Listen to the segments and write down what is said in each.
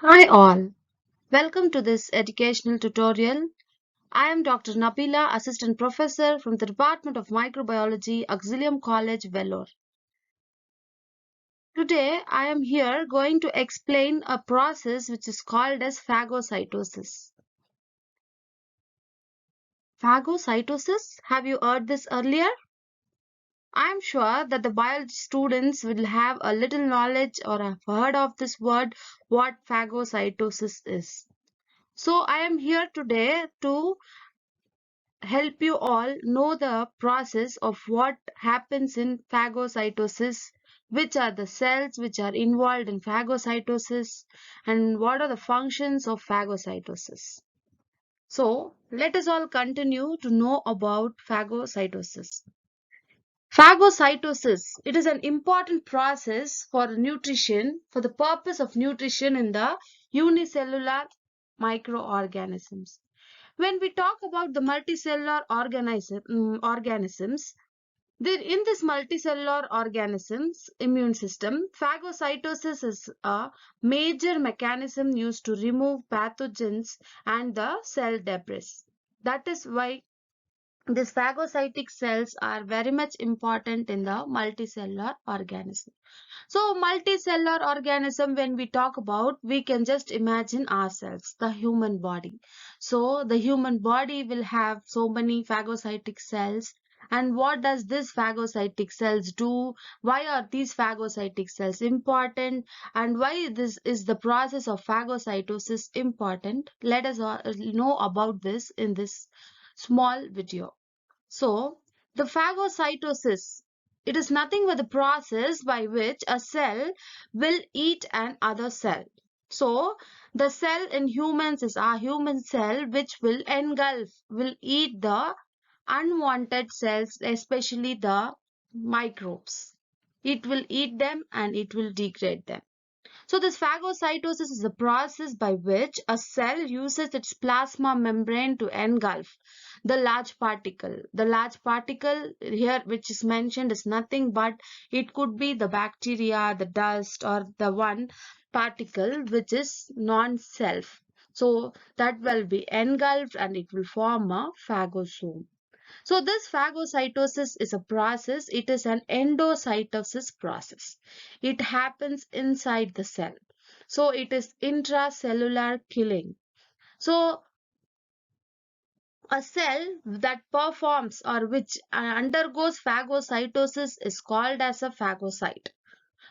Hi all, welcome to this educational tutorial. I am Dr. Nabila, Assistant Professor from the Department of Microbiology, Auxilium College, Vellore. Today I am here going to explain a process which is called as phagocytosis. Phagocytosis? Have you heard this earlier? I am sure that the biology students will have a little knowledge or have heard of this word, what phagocytosis is. So I am here today to help you all know the process of what happens in phagocytosis, which are the cells which are involved in phagocytosis, and what are the functions of phagocytosis. So, let us all continue to know about phagocytosis. Phagocytosis, it is an important process for nutrition, for the purpose of nutrition in the unicellular microorganisms. When we talk about the multicellular organisms, in this multicellular organisms immune system, phagocytosis is a major mechanism used to remove pathogens and the cell debris. That is why these phagocytic cells are very much important in the multicellular organism. So multicellular organism, when we talk about, we can just imagine ourselves, the human body. So the human body will have so many phagocytic cells. And what does this phagocytic cells do? Why are these phagocytic cells important? And why this is the process of phagocytosis important? Let us know about this in this small video. So, the phagocytosis, it is nothing but the process by which a cell will eat an other cell. So, the cell in humans is our human cell which will engulf, will eat the unwanted cells, especially the microbes. It will eat them and it will degrade them. So this phagocytosis is a process by which a cell uses its plasma membrane to engulf the large particle. The large particle here which is mentioned is nothing but it could be the bacteria, the dust, or the one particle which is non-self. So that will be engulfed and it will form a phagosome. So this phagocytosis is a process. It is an endocytosis process. It happens inside the cell. So it is intracellular killing. So a cell that performs or which undergoes phagocytosis is called as a phagocyte.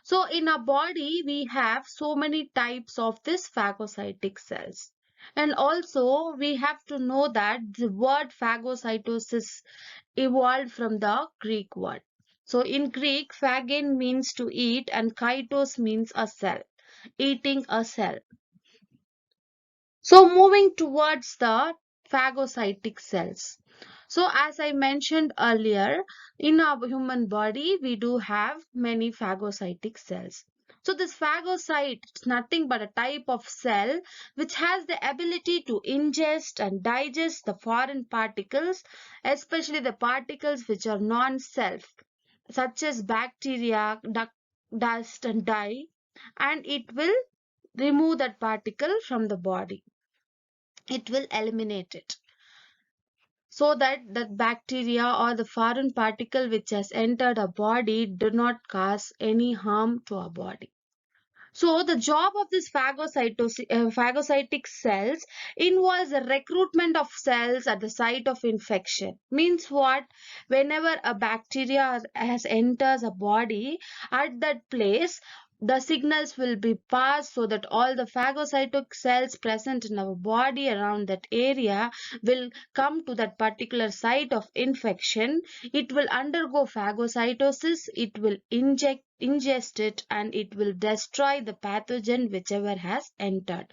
So in our body, we have so many types of this phagocytic cells. And also we have to know that the word phagocytosis evolved from the Greek word. So in Greek, phagein means to eat and kytos means a cell, eating a cell. So moving towards the phagocytic cells. So as I mentioned earlier, in our human body, we do have many phagocytic cells. So this phagocyte is nothing but a type of cell which has the ability to ingest and digest the foreign particles, especially the particles which are non-self, such as bacteria, dust and dye, and it will remove that particle from the body. It will eliminate it so that that bacteria or the foreign particle which has entered our body do not cause any harm to our body. So the job of this phagocytic cells involves the recruitment of cells at the site of infection. Means what? Whenever a bacteria has enters a body, at that place the signals will be passed so that all the phagocytic cells present in our body around that area will come to that particular site of infection. It will undergo phagocytosis, it will ingest it, and it will destroy the pathogen whichever has entered.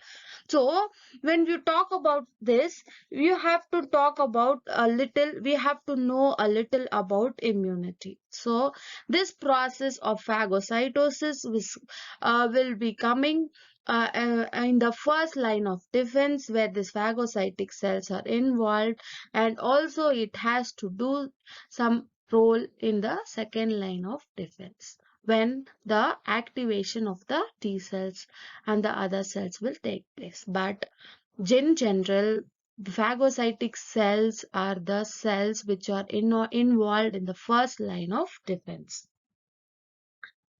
So when you talk about this, you have to talk about a little, we have to know a little about immunity. So this process of phagocytosis will be coming in the first line of defense where these phagocytic cells are involved, and also it has to do some role in the second line of defense. when the activation of the T cells and the other cells will take place. But in general, phagocytic cells are the cells which are involved in the first line of defense.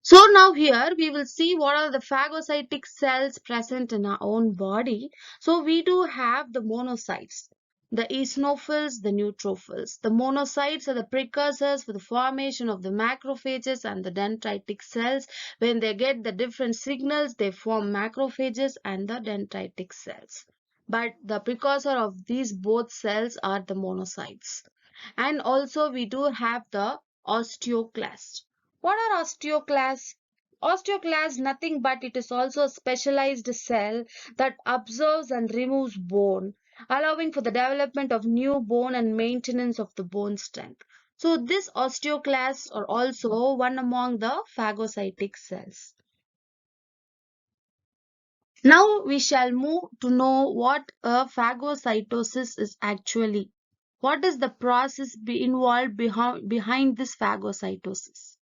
So now here we will see what are the phagocytic cells present in our own body. So we do have the monocytes, the eosinophils, the neutrophils. The monocytes are the precursors for the formation of the macrophages and the dendritic cells. When they get the different signals, they form macrophages and the dendritic cells. But the precursor of these both cells are the monocytes. And also we do have the osteoclast. What are osteoclasts? Osteoclast nothing but it is also a specialized cell that absorbs and removes bone, allowing for the development of new bone and maintenance of the bone strength. So these osteoclasts are also one among the phagocytic cells. Now we shall move to know what a phagocytosis is actually. What is the process involved behind this phagocytosis?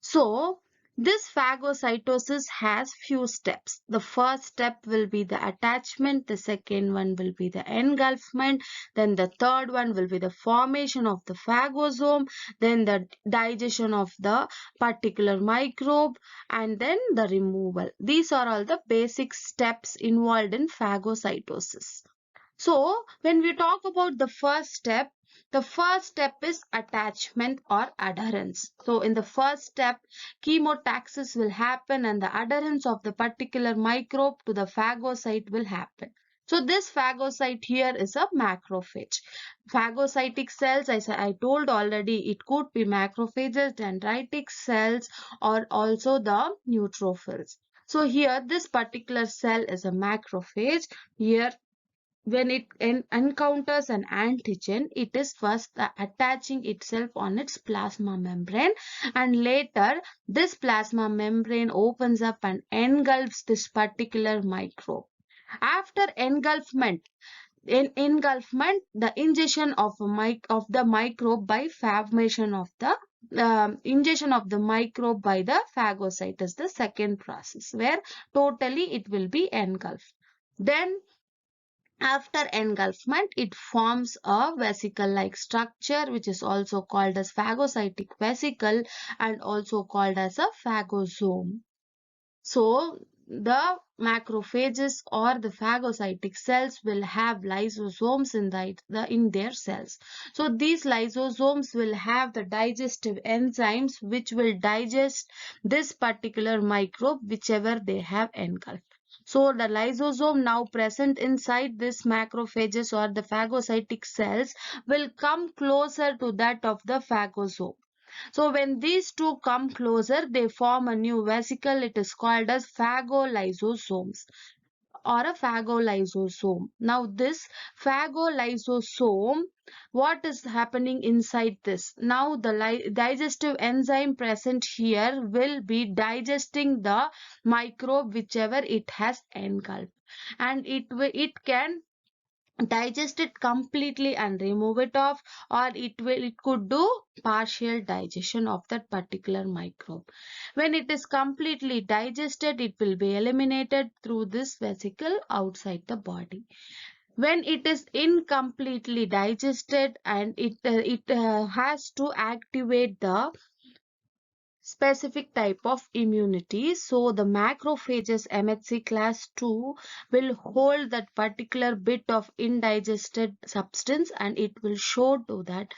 So, this phagocytosis has few steps. The first step will be the attachment, the second one will be the engulfment, then the third one will be the formation of the phagosome, then the digestion of the particular microbe, and then the removal. These are all the basic steps involved in phagocytosis. So, when we talk about the first step is attachment or adherence. So, in the first step, chemotaxis will happen and the adherence of the particular microbe to the phagocyte will happen. So, this phagocyte here is a macrophage. Phagocytic cells, as I told already, it could be macrophages, dendritic cells, or also the neutrophils. So, here, this particular cell is a macrophage. Here, when it encounters an antigen, it is first attaching itself on its plasma membrane, and later this plasma membrane opens up and engulfs this particular microbe. After engulfment, the ingestion of the microbe by formation of the ingestion of the microbe by the phagocyte is the second process, where totally it will be engulfed. Then after engulfment, it forms a vesicle-like structure, which is also called as phagocytic vesicle and also called as a phagosome. So, the macrophages or the phagocytic cells will have lysosomes in their cells. So, these lysosomes will have the digestive enzymes which will digest this particular microbe whichever they have engulfed. So, the lysosome now present inside this macrophages or the phagocytic cells will come closer to that of the phagosome. So when these two come closer, they form a new vesicle. It is called as phagolysosomes or a phagolysosome. Now this phagolysosome, what is happening inside this? Now the digestive enzyme present here will be digesting the microbe whichever it has engulfed, and it can digest it completely and remove it off, or it could do partial digestion of that particular microbe. When it is completely digested, it will be eliminated through this vesicle outside the body. When it is incompletely digested, and it has to activate the specific type of immunity. So the macrophages MHC class 2 will hold that particular bit of indigested substance, and it will show to that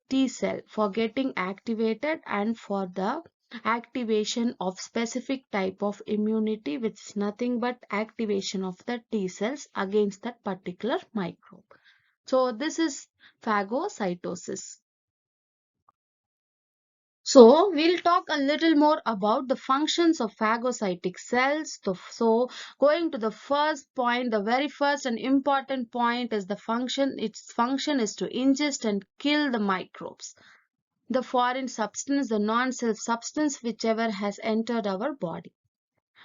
T cell for getting activated and for the activation of specific type of immunity, which is nothing but activation of the T cells against that particular microbe. So this is phagocytosis. So, we'll talk a little more about the functions of phagocytic cells. So, going to the first point, the very first and important point is the function. Its function is to ingest and kill the microbes, the foreign substance, the non-self substance, whichever has entered our body.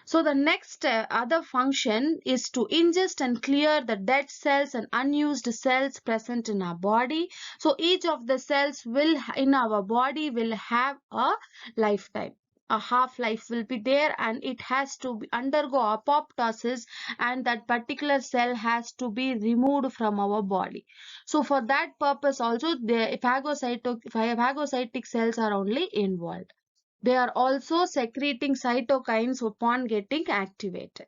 So the next other function is to ingest and clear the dead cells and unused cells present in our body. So each of the cells in our body will have a lifetime. A half-life will be there, and it has to undergo apoptosis, and that particular cell has to be removed from our body. So for that purpose also the phagocytic cells are only involved. They are also secreting cytokines upon getting activated.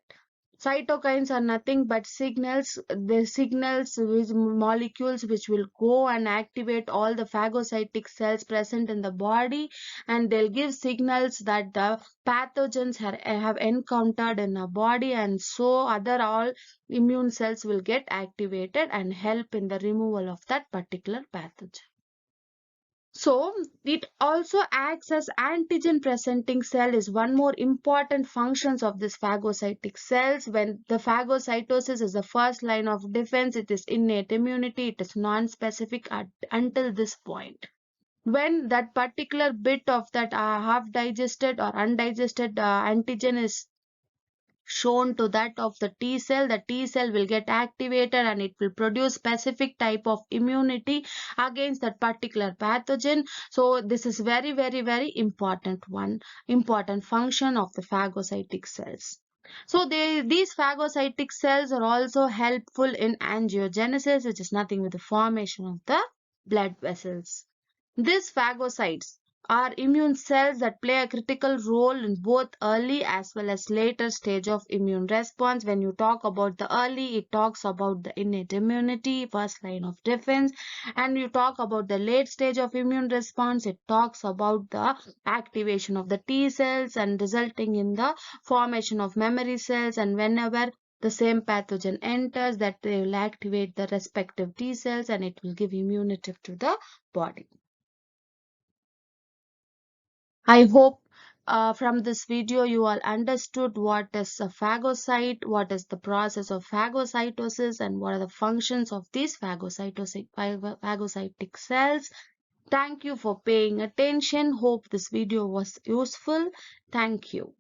Cytokines are nothing but signals, the signals with molecules which will go and activate all the phagocytic cells present in the body, and they'll give signals that the pathogens have encountered in our body, and so other all immune cells will get activated and help in the removal of that particular pathogen. So it also acts as antigen presenting cell is one more important functions of this phagocytic cells. When the phagocytosis is the first line of defense, it is innate immunity, it is non-specific until this point. When that particular bit of that half digested or undigested antigen is shown to that of the T cell will get activated and it will produce specific type of immunity against that particular pathogen. So this is very important function of the phagocytic cells. So these phagocytic cells are also helpful in angiogenesis, which is nothing but the formation of the blood vessels. These phagocytes are immune cells that play a critical role in both early as well as later stage of immune response. When you talk about the early, it talks about the innate immunity, first line of defense, and you talk about the late stage of immune response, it talks about the activation of the T cells and resulting in the formation of memory cells, and whenever the same pathogen enters, that they will activate the respective T cells and it will give immunity to the body. I hope from this video you all understood what is a phagocyte, what is the process of phagocytosis, and what are the functions of these phagocytic cells. Thank you for paying attention. Hope this video was useful. Thank you.